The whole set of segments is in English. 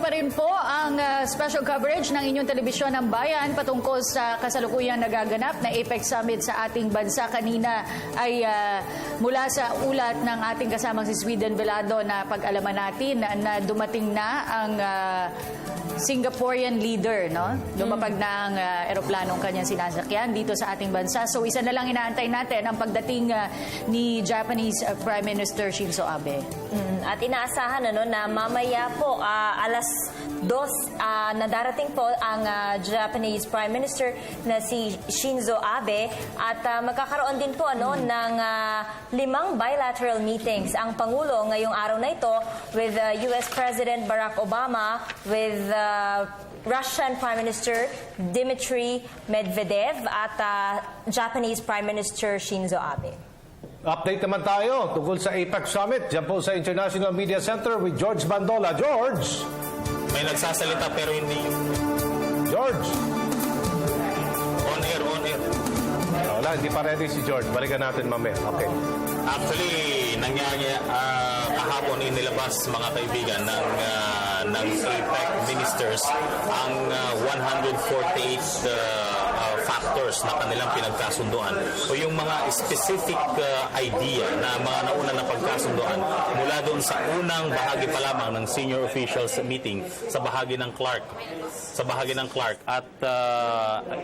pa rin po ang special coverage ng inyong telebisyon ng bayan patungkol sa kasalukuyang nagaganap na APEC Summit sa ating bansa. Kanina ay mula sa ulat ng ating kasamang si Sweden Velado na pag-alaman natin na dumating na ang Singaporean leader, no? Lumapag na ang eroplanong kanyang sinasakyan dito sa ating bansa. So isa na lang inaantay natin ang pagdating ni Japanese Prime Minister Shinzo Abe. At inaasahan na mamaya po alas 2 na darating po ang Japanese Prime Minister na si Shinzo Abe at magkakaroon din po ng 5 bilateral meetings ang Pangulo ngayong araw na ito with US President Barack Obama, with Russian Prime Minister Dmitry Medvedev at Japanese Prime Minister Shinzo Abe. Update naman tayo tungkol sa APEC Summit. Diyan po sa International Media Center with George Bandola. George! May nagsasalita pero hindi. George! On air. Wala, hindi pa ready si George. Balikan natin mamaya. Okay. Actually, nangyari kahapon inilabas mga kaibigan ng APEC ministers ang 148 factors na kanilang pinagkasunduan o yung mga specific idea na mga nauna na pagkasunduan mula doon sa unang bahagi pa lamang ng senior officials meeting sa bahagi ng Clark. At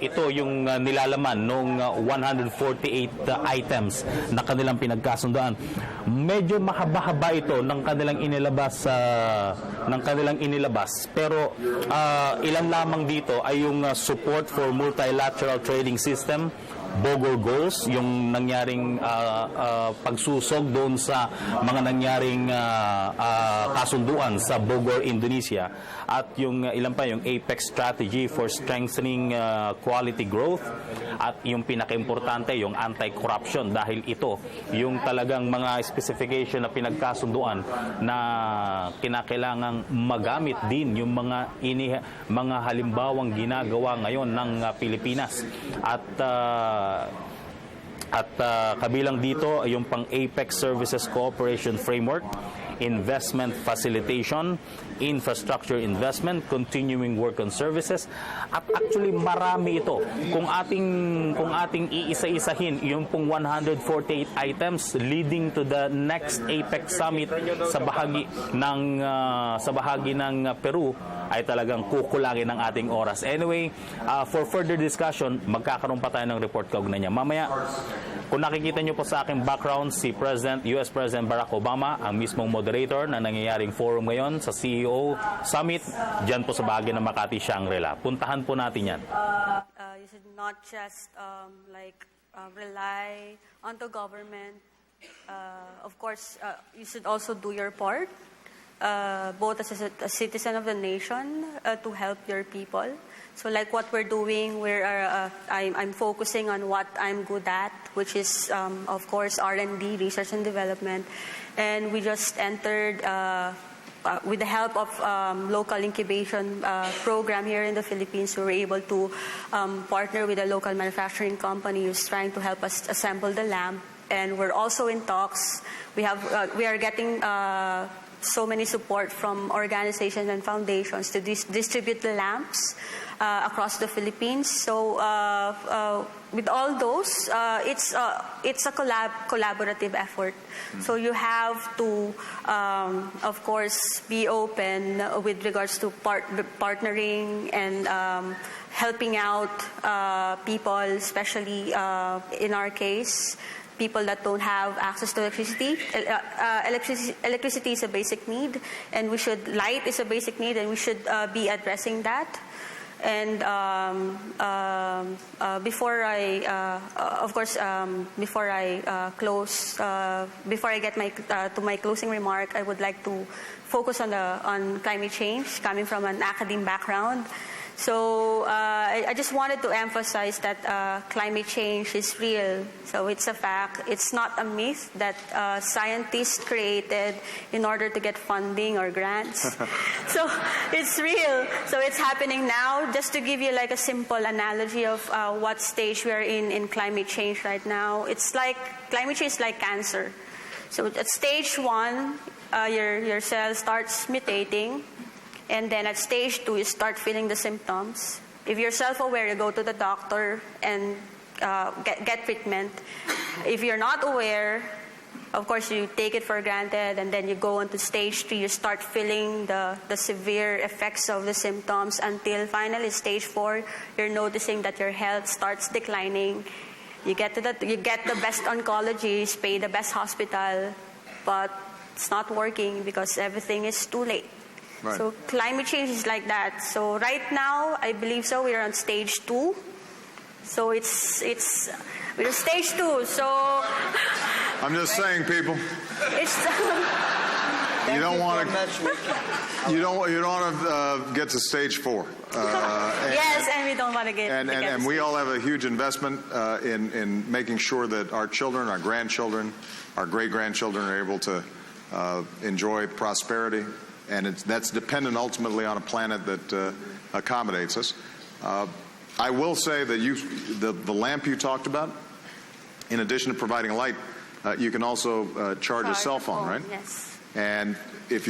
ito yung nilalaman ng 148 items na kanilang pinagkasunduan. Medyo mahaba-haba ito ng kanilang inilabas pero ilan lamang dito ay yung support for multilateral trading system, Bogor Goals, yung nangyaring pagsusog doon sa mga nangyaring kasunduan sa Bogor, Indonesia, at yung ilan pa yung APEC strategy for strengthening quality growth, at yung pinakaimportante yung anti-corruption dahil ito yung talagang mga specification na pinagkasunduan na kinakailangang magamit din yung mga halimbawang ginagawa ngayon ng Pilipinas at kabilang dito yung pang APEC Services Cooperation Framework, investment facilitation, infrastructure investment, continuing work on services, at actually marami ito. Kung ating iisa-isahin yung pong 148 items leading to the next APEC summit sa bahagi ng Peru, ay talagang kukulangin ng ating oras. Anyway, for further discussion, magkakaroon pa tayo ng report kaugnay niya. Mamaya, kung nakikita nyo po sa aking background, si US President Barack Obama, ang mismong moderator na nangyayaring forum ngayon sa CEO Summit, dyan po sa bahagi ng Makati, Shangri-La. Puntahan po natin yan. You should not just rely on the government. Of course, you should also do your part. Both as a citizen of the nation to help your people. So like what we're doing, I'm focusing on what I'm good at, which is of course R&D, research and development, and we just entered with the help of local incubation program here in the Philippines. We were able to partner with a local manufacturing company who's trying to help us assemble the lamp, and we're also in talks. We are getting so many support from organizations and foundations to distribute the lamps across the Philippines. So with all those, it's a collaborative effort. So you have to, of course, be open with regards to partnering and helping out people, especially in our case, people that don't have access to electricity. Electricity is a basic need, and light is a basic need, and we should be addressing that. And before I get to my closing remark, I would like to focus on climate change, coming from an academic background. So I just wanted to emphasize that climate change is real. So it's a fact. It's not a myth that scientists created in order to get funding or grants. So it's real. So it's happening now. Just to give you like a simple analogy of what stage we are in climate change right now, it's like climate change is like cancer. So at stage 1, your cell starts mutating. And then at stage 2, you start feeling the symptoms. If you're self-aware, you go to the doctor and get treatment. If you're not aware, of course, you take it for granted, and then you go on to stage 3. You start feeling the severe effects of the symptoms until finally stage 4, you're noticing that your health starts declining. You get the best oncologists, pay the best hospital, but it's not working because everything is too late. Right. So climate change is like that. So right now, I believe so, we're on stage 2. So we're stage 2. So I'm just saying, people, it's you don't want to get to stage 4. yes, and we don't want to get And we all have a huge investment in making sure that our children, our grandchildren, our great-grandchildren are able to enjoy prosperity. And that's dependent ultimately on a planet that accommodates us. I will say that the lamp you talked about, in addition to providing light, you can also charge a cell phone, right? Yes. And if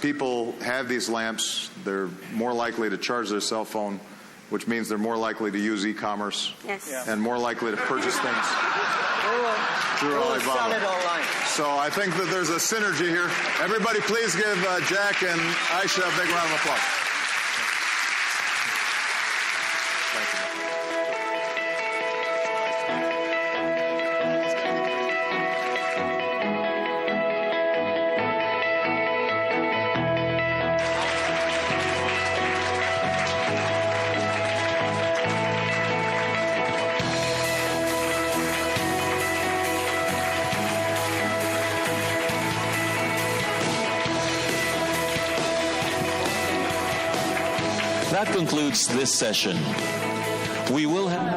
people have these lamps, they're more likely to charge their cell phone, which means they're more likely to use e-commerce. Yes. And more likely to purchase things through Alibaba. Sell it online. So I think that there's a synergy here. Everybody, please give Jack and Aisha a big round of applause. That concludes this session. We will have...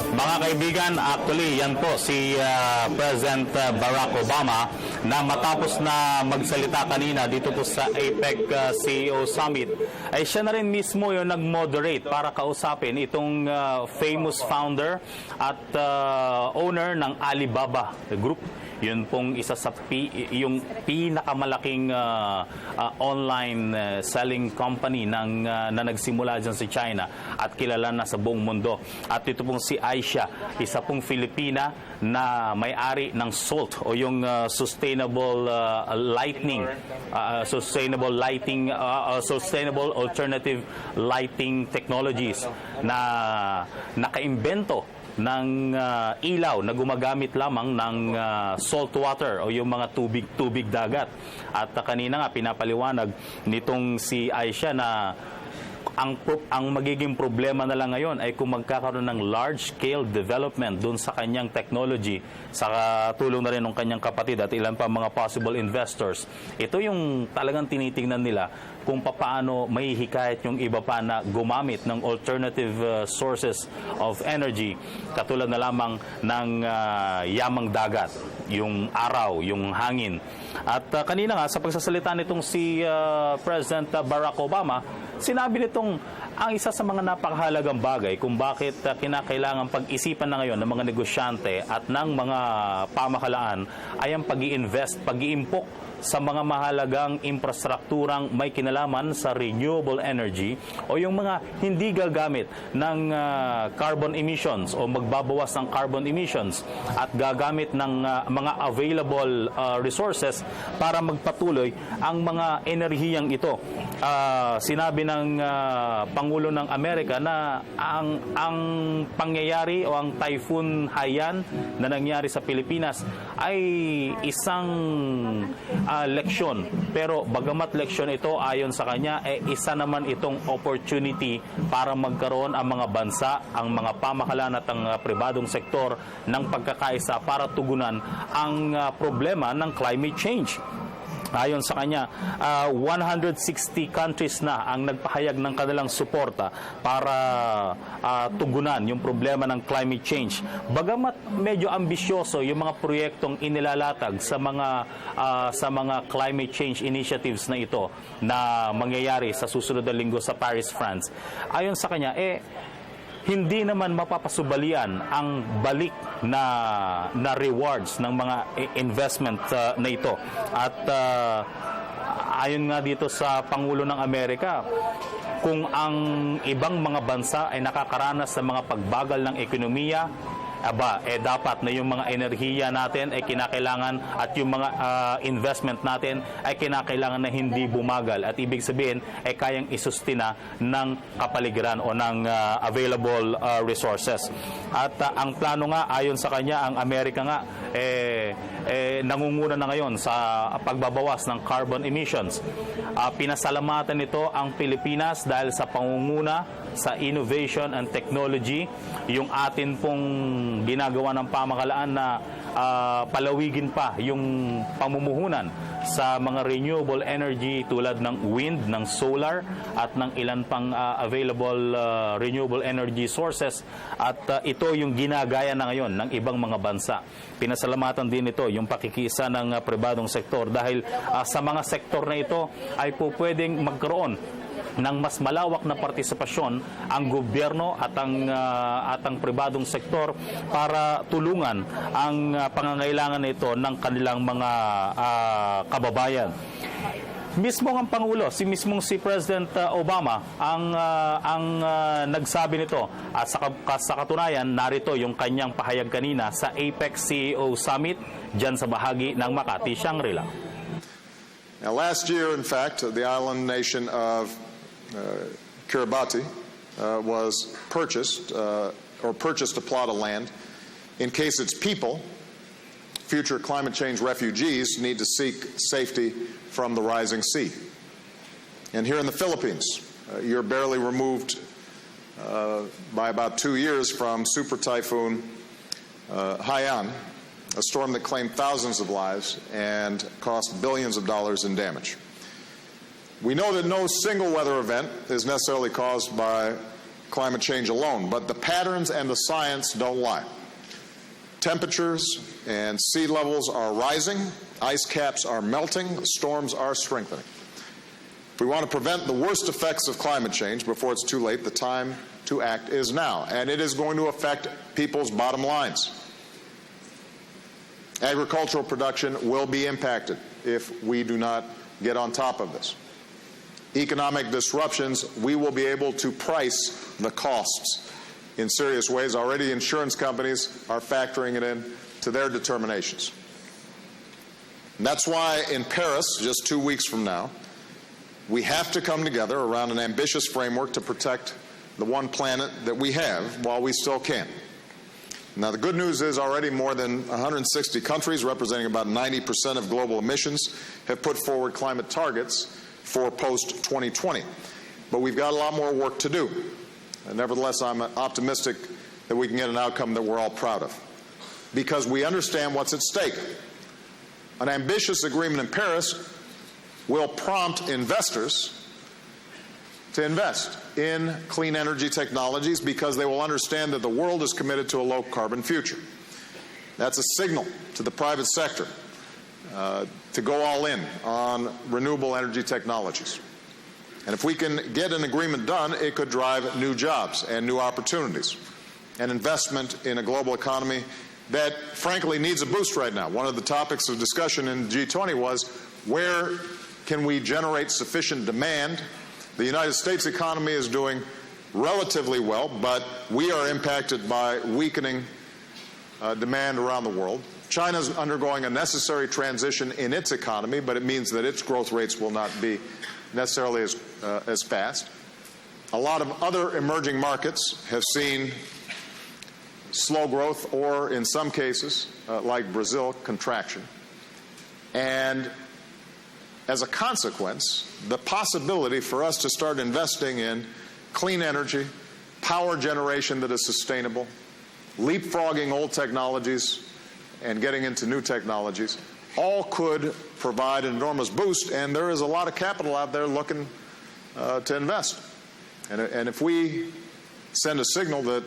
Mga kaibigan, actually yan po si President Barack Obama na matapos na magsalita kanina dito po sa APEC CEO Summit, ay siya na rin mismo yung nag-moderate para kausapin itong famous founder at owner ng Alibaba Group. Yun pong isa sa yung pinakamalaking online selling company na nagsimula dyan sa China at kilala na sa buong mundo. At ito pong si Aisha, isa pong Filipina na may-ari ng SALT o yung sustainable alternative lighting technologies na nakaimbento ng ilaw na gumagamit lamang ng salt water o yung mga tubig dagat. At kanina nga pinapaliwanag nitong si Aisha na ang magiging problema na lang ngayon ay kung magkakaroon ng large-scale development doon sa kanyang technology sa tulong na rin ng kanyang kapatid at ilan pa mga possible investors. Ito yung talagang tinitingnan nila kung paano may hikayat yung iba pa na gumamit ng alternative sources of energy katulad na lamang ng yamang dagat, yung araw, yung hangin. At kanina nga sa pagsasalita nitong si President Barack Obama, sinabi nitong ang isa sa mga napakahalagang bagay kung bakit kinakailangan pag-isipan na ngayon ng mga negosyante at ng mga pamahalaan ay ang pag-i-invest, pag-iimpok sa mga mahalagang infrastrukturang may kinalaman sa renewable energy o yung mga hindi gagamit ng carbon emissions o magbabawas ng carbon emissions at gagamit ng mga available resources para magpatuloy ang mga enerhiyang ito. Sinabi ng Pangulo ng Amerika na ang pangyayari o ang Typhoon Haiyan na nangyari sa Pilipinas ay isang leksyon. Pero bagamat leksyon ito, ayon sa kanya, isa naman itong opportunity para magkaroon ang mga bansa, ang mga pamahalaan at ang pribadong sektor ng pagkakaisa para tugunan ang problema ng climate change. Ayon sa kanya, 160 countries na ang nagpahayag ng kanilang suporta para tugunan yung problema ng climate change. Bagamat medyo ambisyoso yung mga proyektong inilalatag sa mga climate change initiatives na ito na mangyayari sa susunod na linggo sa Paris, France. Ayon sa kanya, hindi naman mapapasubalian ang balik na rewards ng mga investment na ito. At ayon nga dito sa Pangulo ng Amerika, kung ang ibang mga bansa ay nakakaranas sa mga pagbagal ng ekonomiya, dapat na yung mga enerhiya natin ay kinakailangan at yung mga investment natin ay kinakailangan na hindi bumagal, at ibig sabihin ay kayang isustina ng kapaligiran o ng available resources. At ang plano nga, ayon sa kanya, ang Amerika nga nangunguna na ngayon sa pagbabawas ng carbon emissions. Pinasalamatan nito ang Pilipinas dahil sa pangunguna sa innovation and technology, yung atin pong ginagawa ng pamahalaan na palawigin pa yung pamumuhunan sa mga renewable energy tulad ng wind, ng solar, at ng ilan pang available renewable energy sources. At ito yung ginagaya na ngayon ng ibang mga bansa. Pinasalamatan din ito yung pakikiisa ng pribadong sektor dahil sa mga sektor na ito ay po pwedeng magkaroon ng mas malawak na partisipasyon ang gobyerno at ang pribadong sektor para tulungan ang pangangailangan nito ng kanilang mga kababayan. Mismo ang Pangulo, mismong si President Obama ang nagsabi nito, at sa katunayan narito yung kanyang pahayag kanina sa APEC CEO Summit dyan sa bahagi ng Makati, Shangri-La. Now, last year, in fact, the island nation of Kiribati was purchased a plot of land in case its people, future climate change refugees, need to seek safety from the rising sea. And here in the Philippines, you're barely removed by about 2 years from Super Typhoon Haiyan, a storm that claimed thousands of lives and cost billions of dollars in damage. We know that no single weather event is necessarily caused by climate change alone, but the patterns and the science don't lie. Temperatures and sea levels are rising, ice caps are melting, storms are strengthening. If we want to prevent the worst effects of climate change before it's too late, the time to act is now, and it is going to affect people's bottom lines. Agricultural production will be impacted if we do not get on top of this. Economic disruptions, we will be able to price the costs in serious ways. Already insurance companies are factoring it in to their determinations. And that's why in Paris, just 2 weeks from now, we have to come together around an ambitious framework to protect the one planet that we have while we still can. Now, the good news is already more than 160 countries, representing about 90% of global emissions, have put forward climate targets for post-2020. But we've got a lot more work to do. And nevertheless, I'm optimistic that we can get an outcome that we're all proud of, because we understand what's at stake. An ambitious agreement in Paris will prompt investors to invest in clean energy technologies because they will understand that the world is committed to a low-carbon future. That's a signal to the private sector to go all in on renewable energy technologies. And if we can get an agreement done, it could drive new jobs and new opportunities and investment in a global economy that, frankly, needs a boost right now. One of the topics of discussion in G20 was, where can we generate sufficient demand? The United States economy is doing relatively well, but we are impacted by weakening demand around the world. China's undergoing a necessary transition in its economy, but it means that its growth rates will not be necessarily as fast. A lot of other emerging markets have seen slow growth, or in some cases, like Brazil, contraction. And as a consequence, the possibility for us to start investing in clean energy, power generation that is sustainable, leapfrogging old technologies, and getting into new technologies, all could provide an enormous boost, and there is a lot of capital out there looking to invest. And if we send a signal that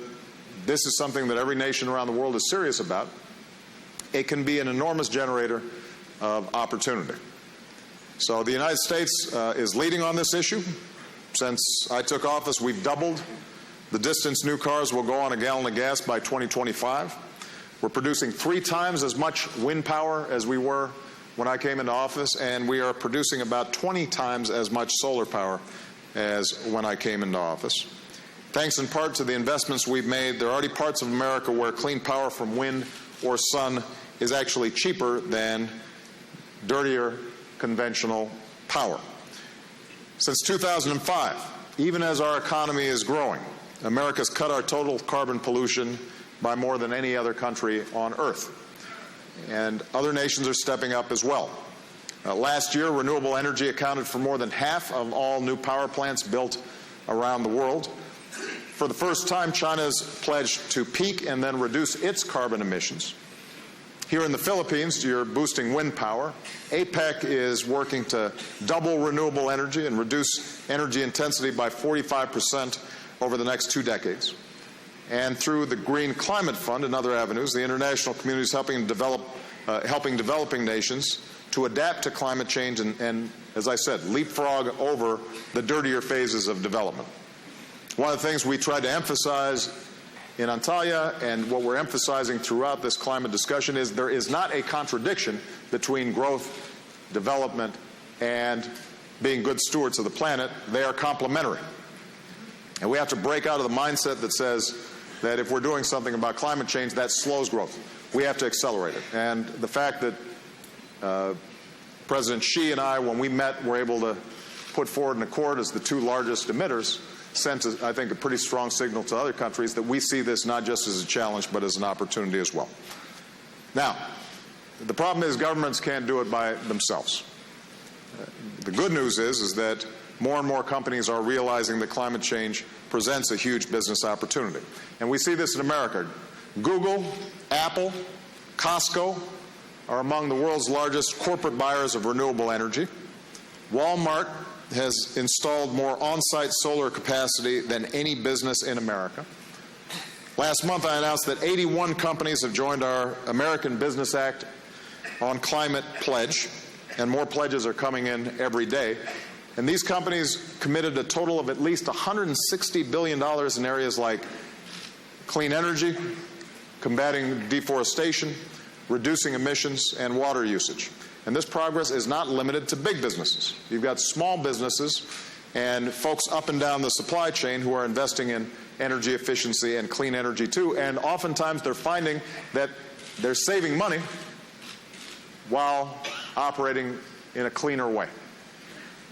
this is something that every nation around the world is serious about, it can be an enormous generator of opportunity. So the United States is leading on this issue. Since I took office, we've doubled the distance new cars will go on a gallon of gas by 2025. We're producing 3 times as much wind power as we were when I came into office, and we are producing about 20 times as much solar power as when I came into office. Thanks in part to the investments we've made, there are already parts of America where clean power from wind or sun is actually cheaper than dirtier conventional power. Since 2005, even as our economy is growing, America's cut our total carbon pollution by more than any other country on Earth. And other nations are stepping up as well. Last year, renewable energy accounted for more than half of all new power plants built around the world. For the first time, China's pledged to peak and then reduce its carbon emissions. Here in the Philippines, you're boosting wind power. APEC is working to double renewable energy and reduce energy intensity by 45% over the next 2 decades. And through the Green Climate Fund and other avenues, the international community is helping developing nations to adapt to climate change and, as I said, leapfrog over the dirtier phases of development. One of the things we tried to emphasize in Antalya, and what we're emphasizing throughout this climate discussion, is there is not a contradiction between growth, development, and being good stewards of the planet. They are complementary. And we have to break out of the mindset that says that if we're doing something about climate change, that slows growth. We have to accelerate it. And the fact that President Xi and I, when we met, were able to put forward an accord as the 2 largest emitters sent, I think, a pretty strong signal to other countries that we see this not just as a challenge, but as an opportunity as well. Now, the problem is governments can't do it by themselves. The good news is that more and more companies are realizing that climate change presents a huge business opportunity. And we see this in America. Google, Apple, Costco are among the world's largest corporate buyers of renewable energy. Walmart has installed more on-site solar capacity than any business in America. Last month, I announced that 81 companies have joined our American Business Act on Climate Pledge, and more pledges are coming in every day. And these companies committed a total of at least $160 billion in areas like clean energy, combating deforestation, reducing emissions, and water usage. And this progress is not limited to big businesses. You've got small businesses and folks up and down the supply chain who are investing in energy efficiency and clean energy too, and oftentimes they're finding that they're saving money while operating in a cleaner way.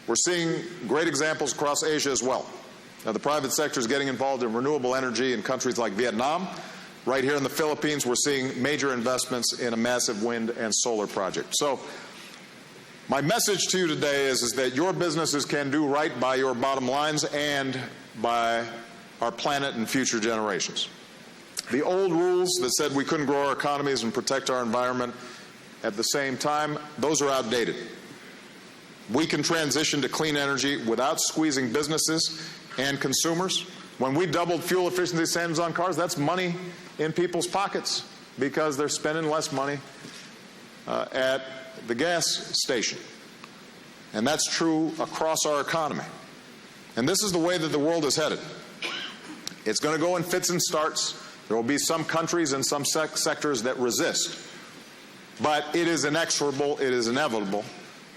We're seeing great examples across Asia as well. Now, the private sector is getting involved in renewable energy in countries like Vietnam. Right here in the Philippines, we're seeing major investments in a massive wind and solar project. So my message to you today is that your businesses can do right by your bottom lines and by our planet and future generations. The old rules that said we couldn't grow our economies and protect our environment at the same time, those are outdated. We can transition to clean energy without squeezing businesses and consumers. When we doubled fuel efficiency standards on cars, that's money in people's pockets because they're spending less money at the gas station. And that's true across our economy. And this is the way that the world is headed. It's going to go in fits and starts. There will be some countries and some sectors that resist. But it is inexorable, it is inevitable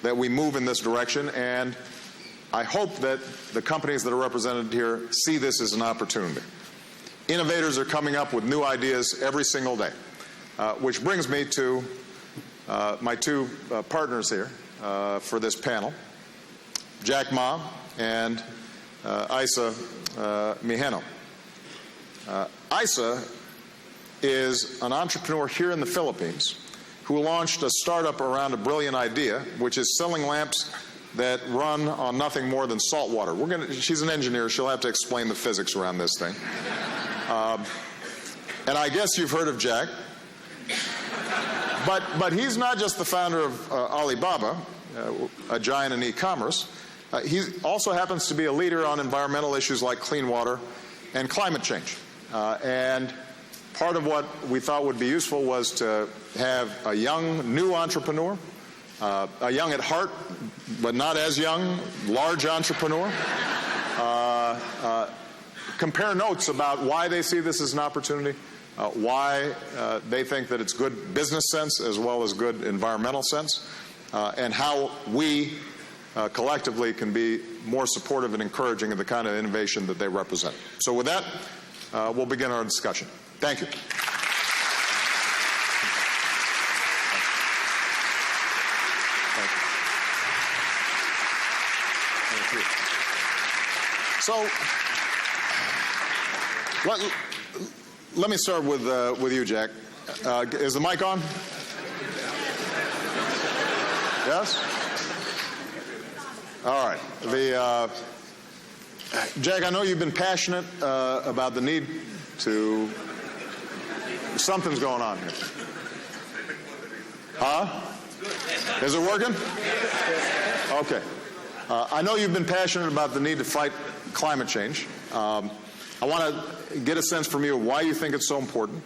that we move in this direction, and I hope that the companies that are represented here see this as an opportunity. Innovators are coming up with new ideas every single day, which brings me to my 2 partners here for this panel, Jack Ma and Isa Mijeno. Isa is an entrepreneur here in the Philippines who launched a startup around a brilliant idea, which is selling lamps that run on nothing more than salt water. She's an engineer. She'll have to explain the physics around this thing. And I guess you've heard of Jack. But he's not just the founder of Alibaba, a giant in e-commerce. He also happens to be a leader on environmental issues like clean water and climate change. And part of what we thought would be useful was to have a young, new entrepreneur, a young at heart, but not as young, large entrepreneur, compare notes about why they see this as an opportunity, why they think that it's good business sense as well as good environmental sense, and how we collectively can be more supportive and encouraging of the kind of innovation that they represent. So with that, we'll begin our discussion. Thank you. So let me start with you, Jack. Is the mic on? Yes? All right. Jack, I know you've been passionate about the need to... Something's going on here. Huh? Is it working? Okay. I know you've been passionate about the need to fight climate change. I want to get a sense from you of why you think it's so important.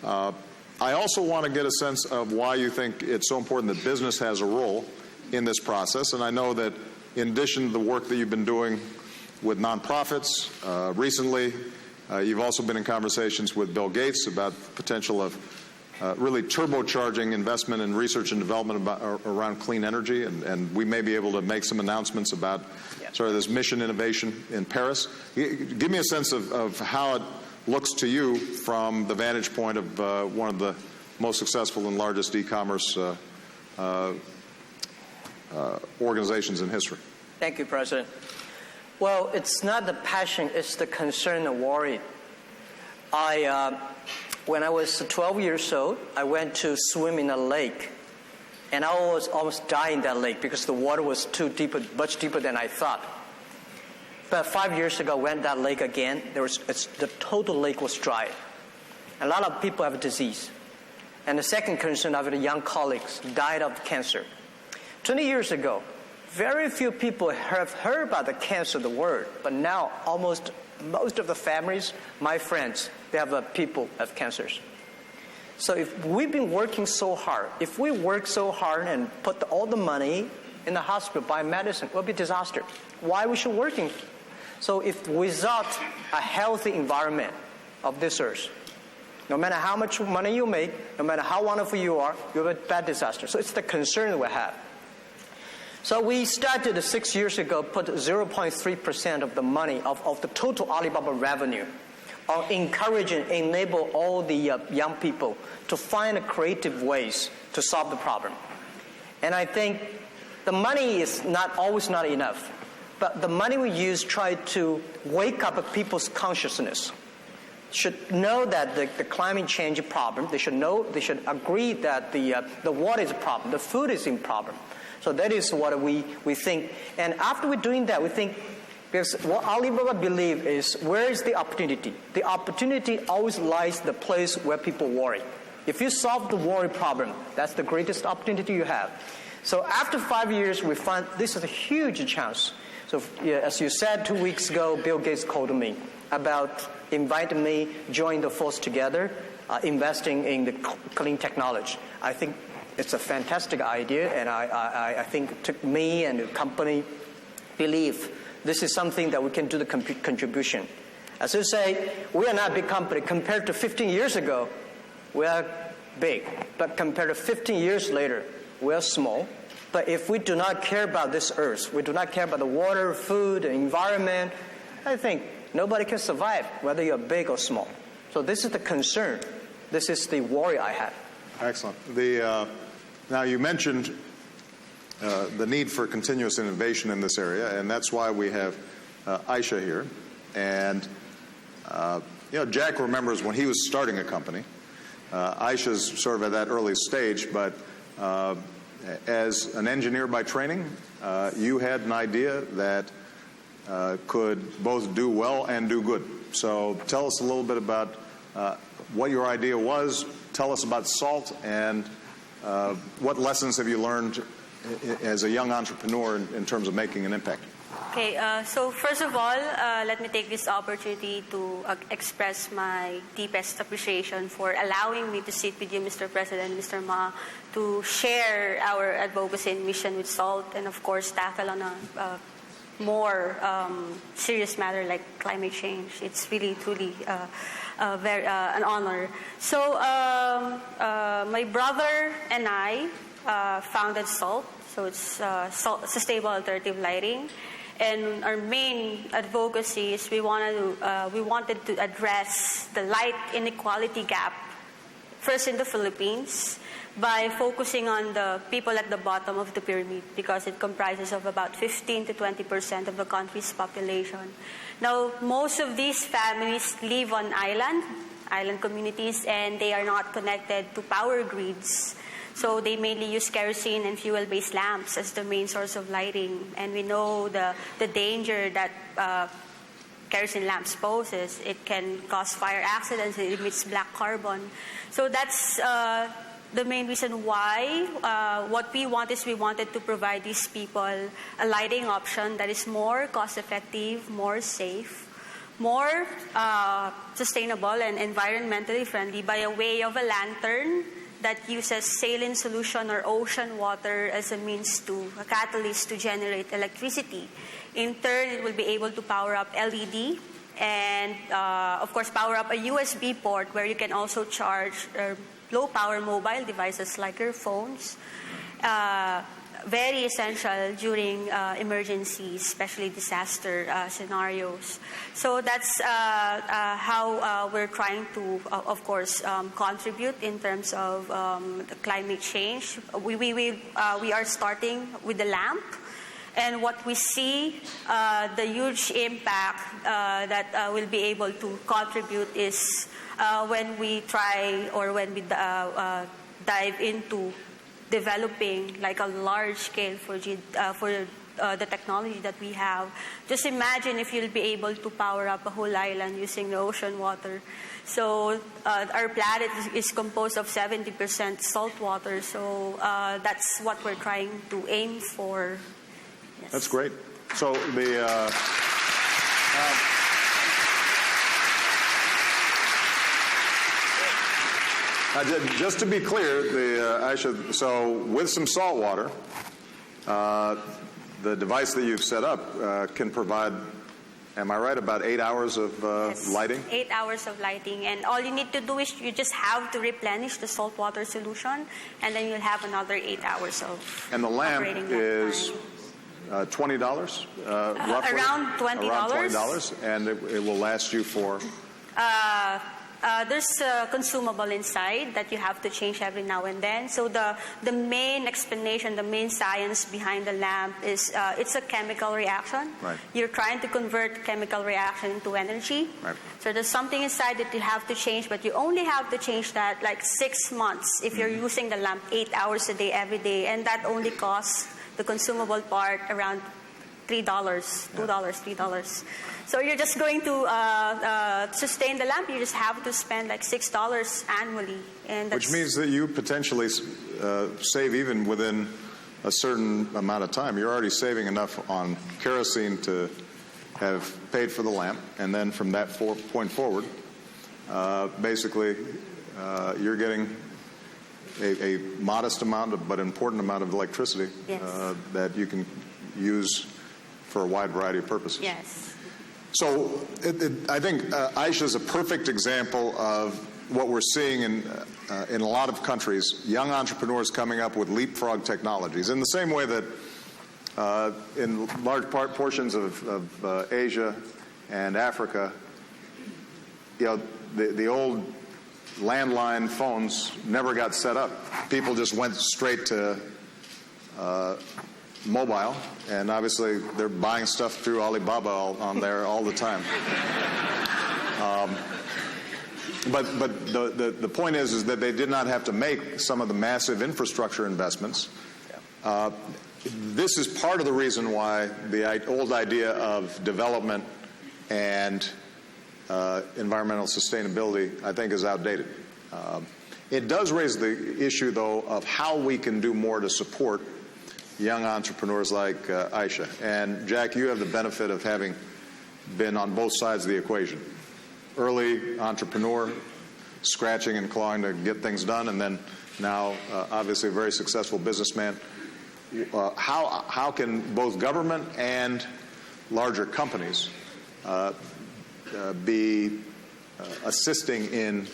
I also want to get a sense of why you think it's so important that business has a role in this process. And I know that in addition to the work that you've been doing with nonprofits recently, you've also been in conversations with Bill Gates about the potential of really turbocharging investment in research and development around clean energy, and we may be able to make some announcements about sort of this mission innovation in Paris. Give me a sense of how it looks to you from the vantage point of one of the most successful and largest e-commerce organizations in history. Thank you, President. Well, it's not the passion, it's the concern and worry. When I was 12 years old, I went to swim in a lake, and I was almost dying in that lake because the water was too deep, much deeper than I thought. But 5 years ago, I went to that lake again. The total lake was dry. A lot of people have a disease. And the second concern of the young colleagues died of cancer. 20 years ago, very few people have heard about the cancer, the word, but now most of the families, my friends, they have people have cancers. So if we've been working so hard, if we work so hard and put all the money in the hospital, buy medicine, it will be a disaster. Why we should working? So if without a healthy environment of this earth, no matter how much money you make, no matter how wonderful you are, you have a bad disaster. So it's the concern that we have. So we started 6 years ago, put 0.3% of the money of the total Alibaba revenue on encouraging, enable all the young people to find creative ways to solve the problem. And I think the money is always not enough, but the money we use try to wake up people's consciousness. Should know that the climate change problem. They should agree that the water is a problem, the food is a problem. So that is what we think. And after we're doing that, we think, because what Alibaba believe is, where is the opportunity? The opportunity always lies the place where people worry. If you solve the worry problem, that's the greatest opportunity you have. So after 5 years, we find this is a huge chance. So as you said 2 weeks ago, Bill Gates called me about inviting me, join the force together, investing in the clean technology. I think it's a fantastic idea, and I think me and the company believe this is something that we can do the contribution. As you say, we are not a big company. Compared to 15 years ago, we are big. But compared to 15 years later, we are small. But if we do not care about this earth, we do not care about the water, food, the environment, I think nobody can survive, whether you're big or small. So this is the concern. This is the worry I have. Excellent. Now, you mentioned the need for continuous innovation in this area, and that's why we have Aisha here. And, Jack remembers when he was starting a company. Aisha's sort of at that early stage, but as an engineer by training, you had an idea that could both do well and do good. So tell us a little bit about what your idea was. Tell us about salt, and what lessons have you learned as a young entrepreneur in terms of making an impact? Okay, so first of all, let me take this opportunity to express my deepest appreciation for allowing me to sit with you, Mr. President, Mr. Ma, to share our advocacy and mission with SALT, and of course tackle on a more serious matter like climate change. It's really, truly an honor. So my brother and I founded SALT. so it's sustainable alternative lighting. And our main advocacy is we wanted to address the light inequality gap, first in the Philippines, by focusing on the people at the bottom of the pyramid, because it comprises of about 15 to 20% of the country's population. Now, most of these families live on island communities, and they are not connected to power grids. So they mainly use kerosene and fuel-based lamps as the main source of lighting. And we know the danger that kerosene lamps poses. It can cause fire accidents. It emits black carbon. So that's the main reason why what we want is we wanted to provide these people a lighting option that is more cost-effective, more safe, more sustainable and environmentally friendly by a way of a lantern that uses saline solution or ocean water as a catalyst to generate electricity. In turn, it will be able to power up LED and, of course, power up a USB port where you can also charge low-power mobile devices like your phones. Very essential during emergencies, especially disaster scenarios. So that's how we're trying to, of course, contribute in terms of the climate change. We are starting with the lamp, and what we see, the huge impact that we'll be able to contribute is when we try or when we dive into developing like a large scale for the technology that we have. Just imagine if you'll be able to power up a whole island using the ocean water. So our planet is composed of 70% salt water. So that's what we're trying to aim for. Yes. That's great. So the just to be clear, Aisha, so with some salt water, the device that you've set up can provide, am I right, about 8 hours of Yes, lighting? 8 hours of lighting. And all you need to do is you just have to replenish the saltwater solution, and then you'll have another 8 hours of And the lamp operating is $20, roughly? Around $20. Around $20, and it will last you for? There's a consumable inside that you have to change every now and then. So the main explanation, the main science behind the lamp is it's a chemical reaction. Right. You're trying to convert chemical reaction into energy. Right. So there's something inside that you have to change, but you only have to change that like 6 months if you're using the lamp 8 hours a day every day, and that only costs the consumable part around $3, $2, $3. So you're just going to sustain the lamp. You just have to spend like $6 annually, and that's, Which means that you potentially save even within a certain amount of time. You're already saving enough on kerosene to have paid for the lamp, and then from that point forward, basically, you're getting a modest amount, but important amount of electricity. Yes. That you can use for a wide variety of purposes. yes. So I think Aisha is a perfect example of what we're seeing in a lot of countries, young entrepreneurs coming up with leapfrog technologies. In the same way that in large portions of Asia and Africa, you know, the old landline phones never got set up. People just went straight to mobile, and obviously they're buying stuff through Alibaba on there all the time. But the point is that they did not have to make some of the massive infrastructure investments. This is part of the reason why the old idea of development and environmental sustainability, I think, is outdated. It does raise the issue, though, of how we can do more to support young entrepreneurs like Aisha. And Jack, you have the benefit of having been on both sides of the equation. Early entrepreneur, scratching and clawing to get things done, and then now obviously a very successful businessman. How can both government and larger companies be assisting in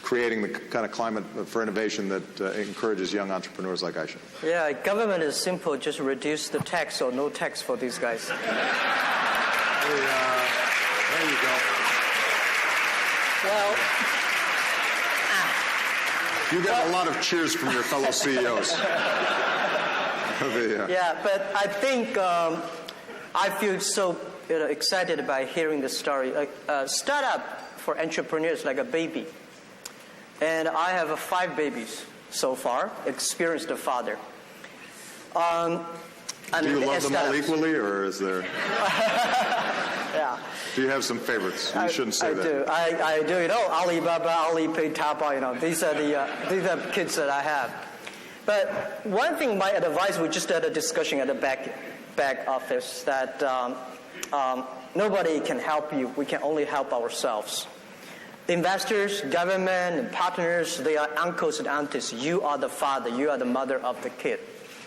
creating the kind of climate for innovation that encourages young entrepreneurs like Aisha? Yeah, government is simple. Just reduce the tax or no tax for these guys. There you go. Well, You get a lot of cheers from your fellow CEOs. yeah, but I think I feel so excited by hearing the story. Startup for entrepreneurs like a baby. And I have 5 babies so far, experienced a father. Do you love them all equally, or is there... Yeah. Do you have some favorites? You shouldn't say that. I do. You know, Alibaba, Alipay, Taobao, you know, these are the kids that I have. But one thing, my advice, we just had a discussion at the back office that nobody can help you. We can only help ourselves. Investors, government, and partners, they are uncles and aunties. You are the father. You are the mother of the kid.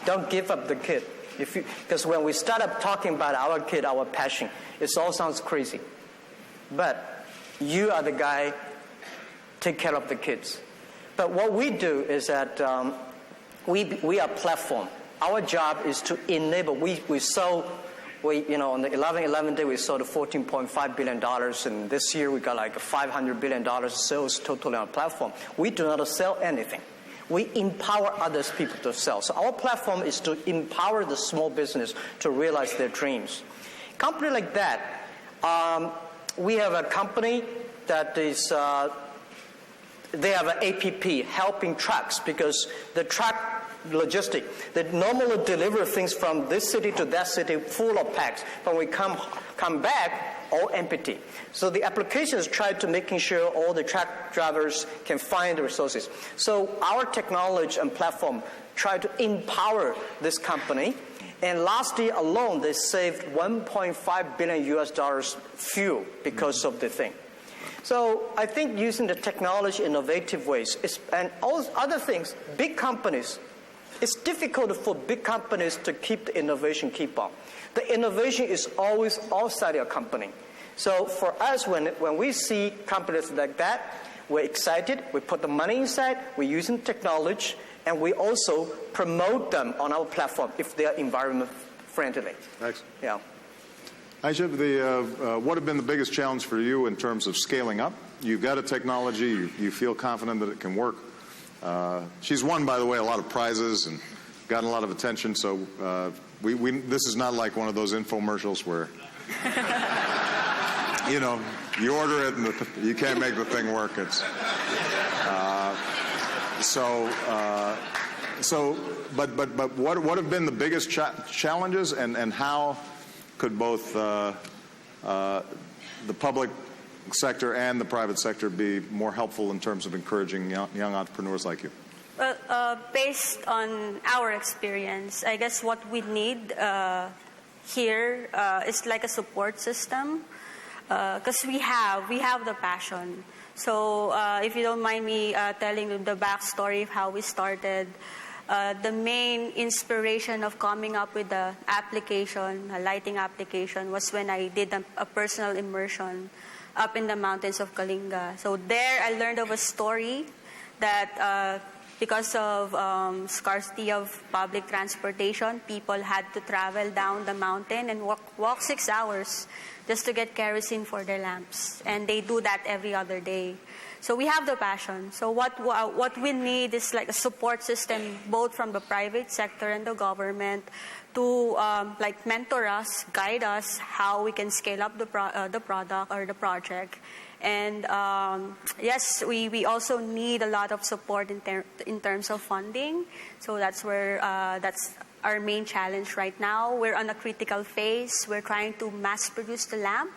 Don't give up the kid. Because when we start up talking about our kid, our passion, it all sounds crazy. But you are the guy, take care of the kids. But what we do is that we are platform. Our job is to enable. On the 11/11 day, we sold $14.5 billion, and this year we got like $500 billion sales totally on our platform. We do not sell anything. We empower others people to sell. So our platform is to empower the small business to realize their dreams. Company like that, we have a company that is, they have an APP helping trucks because the truck logistic, they normally deliver things from this city to that city full of packs. But when we come back, all empty. So the application is tried to making sure all the truck drivers can find the resources. So our technology and platform try to empower this company. And last year alone, they saved $1.5 billion fuel because of the thing. So I think using the technology in innovative ways and all other things, big companies, it's difficult for big companies to keep the innovation keep on. The innovation is always outside your company. So for us, when we see companies like that, we're excited. We put the money inside. We're using technology, and we also promote them on our platform if they are environment friendly. Thanks. Yeah. Aisha, what have been the biggest challenge for you in terms of scaling up? You've got a technology. You feel confident that it can work. She's won, by the way, a lot of prizes and gotten a lot of attention. So this is not like one of those infomercials where, you order it and you can't make the thing work. But what have been the biggest challenges, and how could both the public sector and the private sector be more helpful in terms of encouraging young entrepreneurs like you? Well, based on our experience, I guess what we need here is like a support system, because we have the passion. So if you don't mind me telling you the backstory of how we started, the main inspiration of coming up with the application, a lighting application, was when I did a personal immersion up in the mountains of Kalinga. So there I learned of a story that because of scarcity of public transportation, people had to travel down the mountain and walk 6 hours just to get kerosene for their lamps. And they do that every other day. So we have the passion. So what we need is like a support system, both from the private sector and the government, to mentor us, guide us how we can scale up the product or the project. And yes, we also need a lot of support in terms of funding. So that's where that's our main challenge right now. We're on a critical phase. We're trying to mass produce the lamp.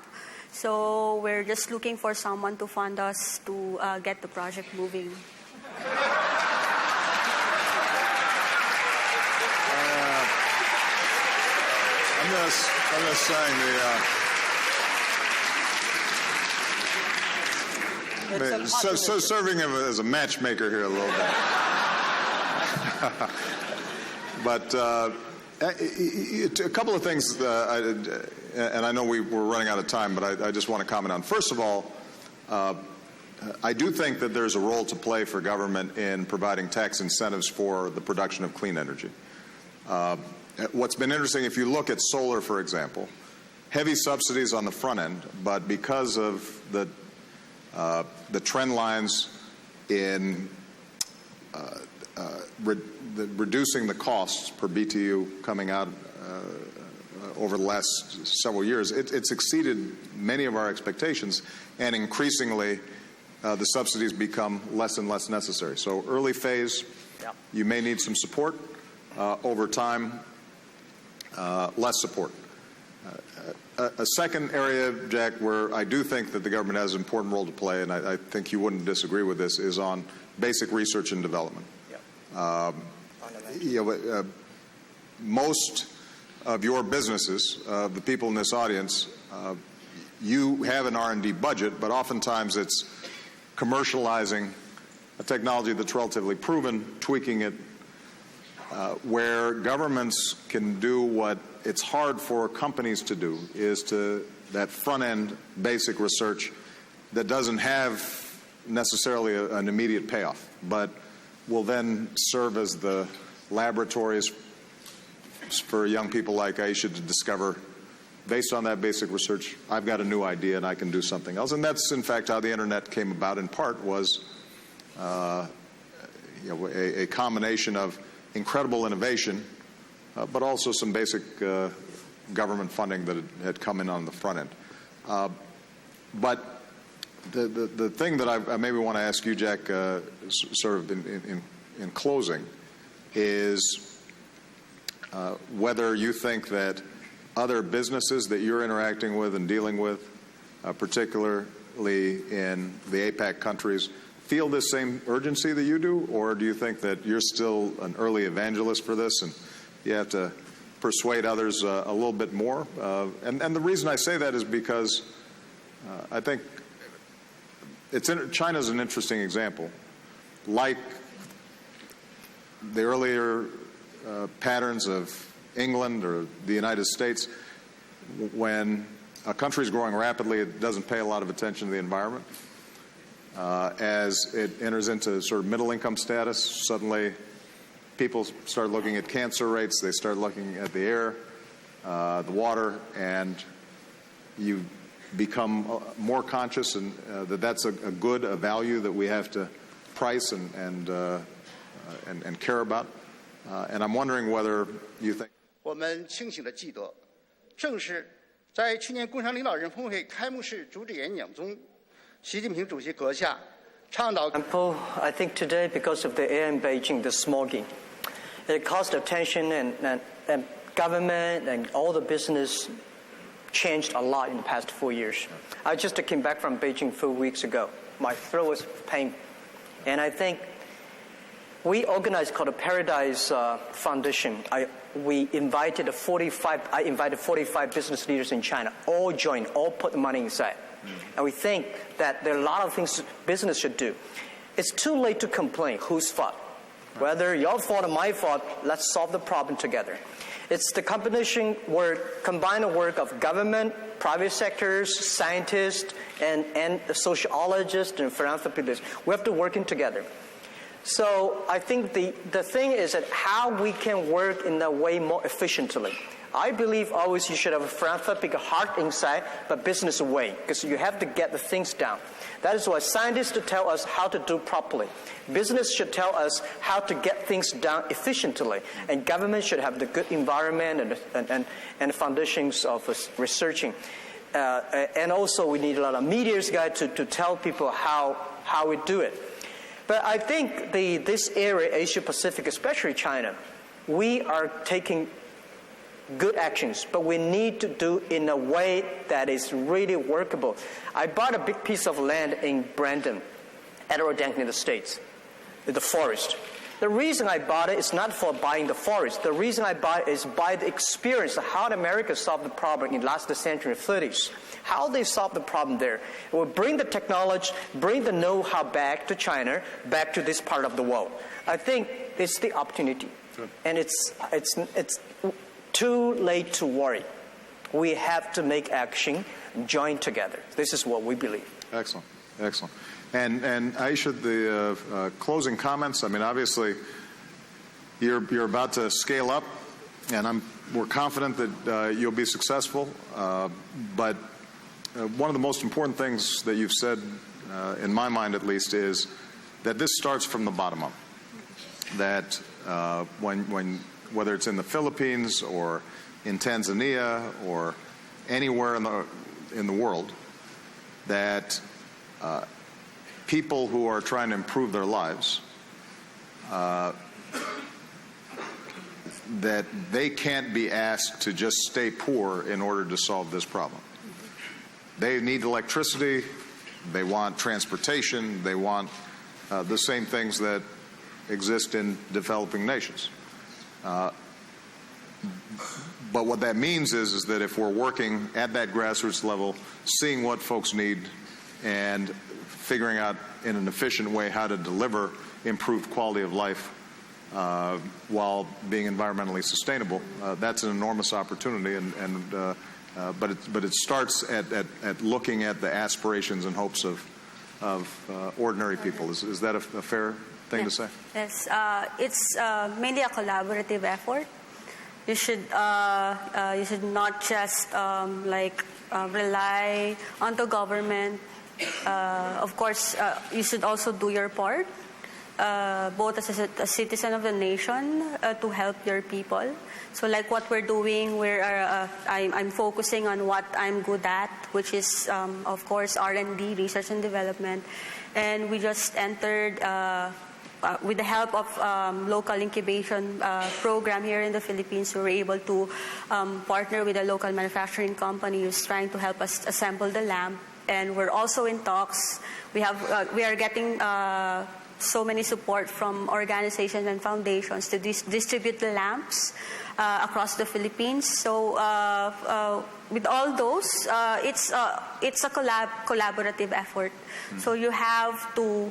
So we're just looking for someone to fund us to get the project moving. I'm just saying serving him as a matchmaker here a little bit. But a couple of things, and I know we're running out of time, but I just want to comment on. First of all, I do think that there's a role to play for government in providing tax incentives for the production of clean energy. What's been interesting, if you look at solar, for example, heavy subsidies on the front end, but because of the trend lines in reducing the costs per BTU coming out over the last several years, it's exceeded many of our expectations, and increasingly the subsidies become less and less necessary. So early phase, you may need some support. Over time, less support. A second area, Jack, where I do think that the government has an important role to play, and I think you wouldn't disagree with this, is on basic research and development. Most of your businesses, the people in this audience, you have an R&D budget, but oftentimes it's commercializing a technology that's relatively proven, tweaking it, where governments can do what it's hard for companies to do, is to that front-end basic research that doesn't have necessarily an immediate payoff, but will then serve as the laboratories for young people like Aisha to discover, based on that basic research, I've got a new idea and I can do something else. And that's, in fact, how the Internet came about, in part, was a combination of incredible innovation, but also some basic government funding that had come in on the front end. But the thing that I maybe want to ask you, Jack, sort of in closing, is whether you think that other businesses that you're interacting with and dealing with, particularly in the APEC countries, feel this same urgency that you do, or do you think that you're still an early evangelist for this and you have to persuade others a little bit more? And the reason I say that is because I think China's an interesting example. Like the earlier patterns of England or the United States, when a country is growing rapidly, it doesn't pay a lot of attention to the environment. As it enters into sort of middle-income status, suddenly people start looking at cancer rates, they start looking at the air, the water, and you become more conscious and that that's a good, a value that we have to price and care about. And I'm wondering whether you think. 我们清醒地记得，正是在去年共产领导人峰会开幕式主旨演讲中，习近平主席阁下倡导。I think today, because of the air in Beijing, the smogging, it caused attention, and government and all the business changed a lot in the past 4 years. I just came back from Beijing 4 weeks ago. My throat was painful, and I think we organized called a Paradise Foundation. I invited 45 business leaders in China. All joined, all put the money inside. And we think that there are a lot of things business should do. It's too late to complain whose fault. Whether your fault or my fault, let's solve the problem together. It's the combined work of government, private sectors, scientists, and sociologists and philanthropists. We have to work in together. So I think the thing is that how we can work in a way more efficiently. I believe always you should have a philanthropic heart inside, but business way, because you have to get the things down. That is why scientists tell us how to do properly. Business should tell us how to get things done efficiently, and government should have the good environment and foundations of researching. And also we need a lot of media's guide to tell people how we do it. But I think this area, Asia Pacific, especially China, we are taking good actions, but we need to do in a way that is really workable. I bought a big piece of land in Brandon, Adirondack in the States, the forest. The reason I bought it is not for buying the forest. The reason I bought it is by the experience of how America solved the problem in last century 30s. How they solved the problem there. It will bring the technology, bring the know-how back to China, back to this part of the world. I think it's the opportunity. Sure. And it's too late to worry. We have to make action, join together. This is what we believe. Excellent. Excellent. And Aisha, the closing comments. I mean, obviously, you're about to scale up, and we're confident that you'll be successful. But one of the most important things that you've said, in my mind at least, is that this starts from the bottom up. That whether it's in the Philippines or in Tanzania or anywhere in the world, that people who are trying to improve their lives, that they can't be asked to just stay poor in order to solve this problem. They need electricity, they want transportation, they want the same things that exist in developing nations. But what that means is that if we're working at that grassroots level, seeing what folks need and figuring out in an efficient way how to deliver improved quality of life while being environmentally sustainable, that's an enormous opportunity. But it starts at looking at the aspirations and hopes of ordinary people. Is that a fair thing to say? Yes, it's mainly a collaborative effort. You should not just rely on the government. Of course, you should also do your part, both as a citizen of the nation to help your people. So, like what we're doing, I'm focusing on what I'm good at, which is, of course, R&D, research and development, and we just entered. With the help of local incubation program here in the Philippines, we were able to partner with a local manufacturing company who's trying to help us assemble the lamp. And we're also in talks. We are getting so many support from organizations and foundations to distribute the lamps across the Philippines. So with all those, it's a collaborative effort. So you have to,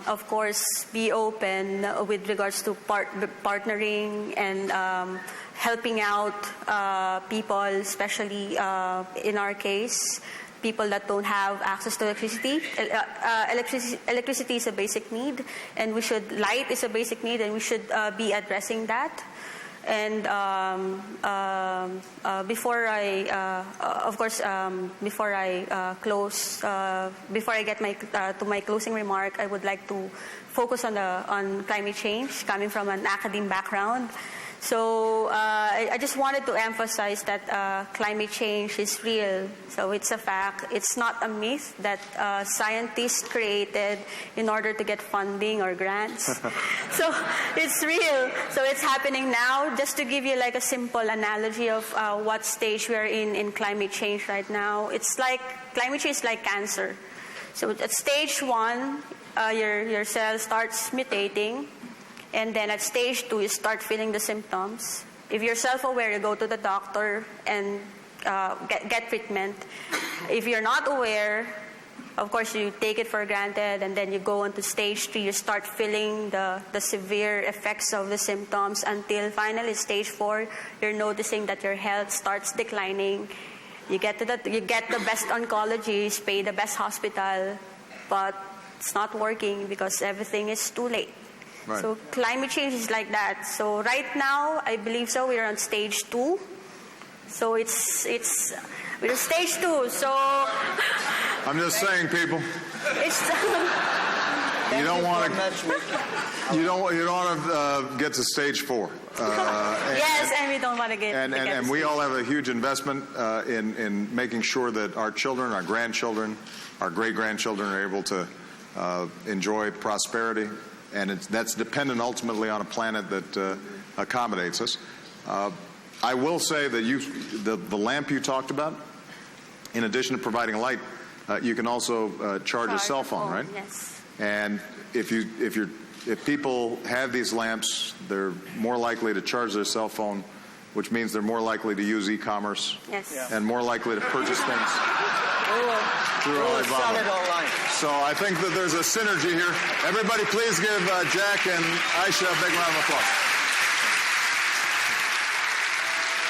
of course, be open with regards to partnering and helping out people, especially in our case, people that don't have access to electricity. Electricity is a basic need, and light is a basic need, and we should be addressing that. And before I get to my closing remark, I would like to focus on climate change, coming from an academic background. So I just wanted to emphasize that climate change is real. So it's a fact. It's not a myth that scientists created in order to get funding or grants. So it's real. So it's happening now. Just to give you like a simple analogy of what stage we are in climate change right now, it's like climate change is like cancer. So at stage 1, your cell starts mutating. And then at stage 2, you start feeling the symptoms. If you're self-aware, you go to the doctor and get treatment. If you're not aware, of course, you take it for granted, and then you go into stage 3, you start feeling the severe effects of the symptoms until finally stage 4, you're noticing that your health starts declining. You get the best oncologists, pay the best hospital, but it's not working because everything is too late. Right. So climate change is like that. So right now, I believe so. We're on stage 2. So we're stage 2. So I'm just saying, people. You don't want to get to stage 4. Yes, and we don't want to get. And we all have a huge investment in making sure that our children, our grandchildren, our great-grandchildren are able to enjoy prosperity. And that's dependent ultimately on a planet that accommodates us. I will say that the lamp you talked about, in addition to providing light, you can also charge a cell phone, right? Yes. And if people have these lamps, they're more likely to charge their cell phone, which means they're more likely to use e-commerce. Yes. Yeah. And more likely to purchase things through Alibaba. So I think that there's a synergy here. Everybody please give Jack and Aisha a big round of applause.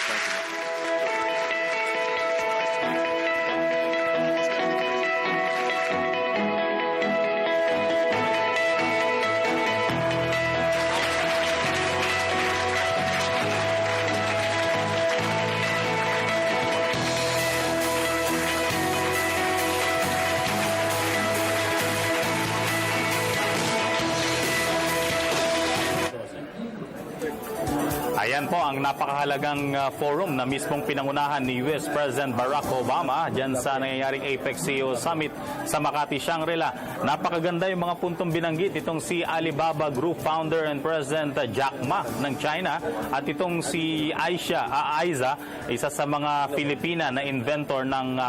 Thank you. Yan po ang napakahalagang forum na mismong pinangunahan ni US President Barack Obama dyan sa nangyayaring APEC CEO Summit sa Makati, Shangri-La. Napakaganda yung mga puntong binanggit itong si Alibaba Group founder and President Jack Ma ng China at itong si Aiza, isa sa mga Filipina na inventor ng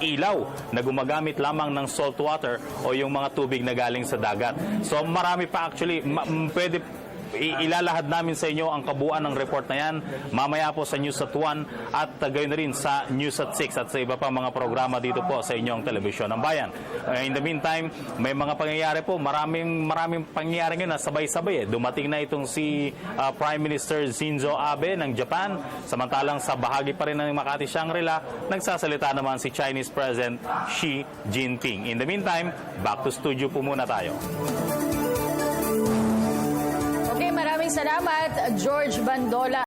ilaw na gumagamit lamang ng salt water o yung mga tubig na galing sa dagat. So marami pa actually, pwede ilalahad namin sa inyo ang kabuuan ng report na yan mamaya po sa News at 1 at gayon na rin sa News at 6 at sa iba pa mga programa dito po sa inyong telebisyon ng bayan. In the meantime, may mga pangyayari po, maraming pangyayari ngayon na sabay-sabay. Dumating na itong si Prime Minister Shinzo Abe ng Japan, samantalang sa bahagi pa rin ng Makati, Shangri-La, nagsasalita naman si Chinese President Xi Jinping. In the meantime, back to studio po muna tayo. Okay, maraming salamat, George Bandola.